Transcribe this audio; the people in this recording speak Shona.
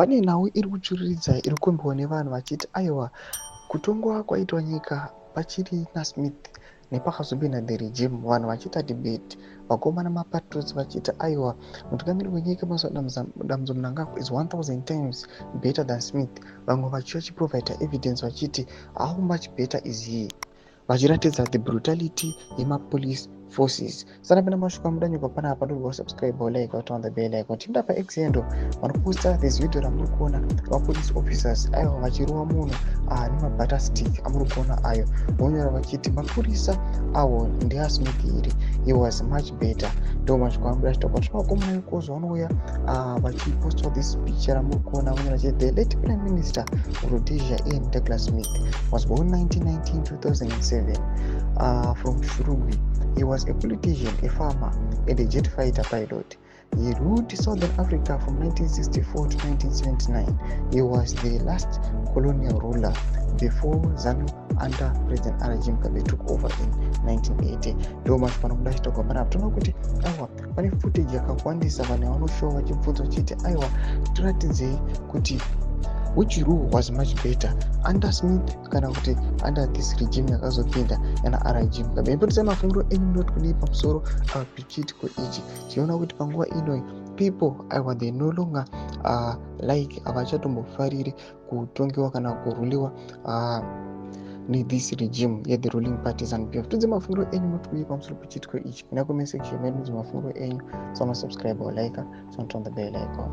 pane nhau iri kutsviriridza iri kukombiwa nevanhu vachiti aiwa kutongwa kwaitwa nyika pachiri naSmith nepakazobe naThe Regime, vanhu vachiita debate, vakomana mapatriots vachiti aiwa mutungamiri wenyika mazuva dambudzo Mnangagwa is 1000 times better than Smith, vamwe vachiva chiprovida evidence vachiti how much better is he, vachiratidza the brutality yemapolice forces. Sana pena mashuka mudanyoka panapa dogwa subscribe or like or on the bell icon. Timda pa X endo vanoposta this video ramuri kuona police officers aiwa vachirova munhu nemabata stick amuri kuona ayo, vonyora vachiti mapurisa awo ndeaSmith iri, he was much better. Ndo mashuka amuda chitokwa tinovakomana vekozva vanouya vachiposta this picture ramuri kuona, vonyora vachiti the late prime minister Rhodesia Ian Douglas Smith was born 1919 2007 from Shurugwi. He was a politician, a farmer, and a jet fighter pilot. He ruled Southern Africa from 1964 to 1979. He was the last colonial ruler before ZANU under President Alain Mugabe took over in 1980. Ndo mashuka anomuda chitokwa panapa toona kuti aiwa pane footage yakawandisa vanhu vanoshowa vachibvunza vachiti aiwa tiratidzei kuti which rule was much better under Smith kana kuti under this regime yakazopinda yana Alain Mugabe. Ipotisa mafungiro enyu ndoti kudii pamusoro pechitiko ichi. Tiona kuti panguva ino people aiwa they no longer like avachatombofariri kutongiwa kana kuruliwa this regime the ruling parties and PF. Tudze mafungiro enyu ndoti kudii pamusoro pechitiko ichi. Ina comment section medu mafungiro enyu, so subscribe or like, so on the bell icon.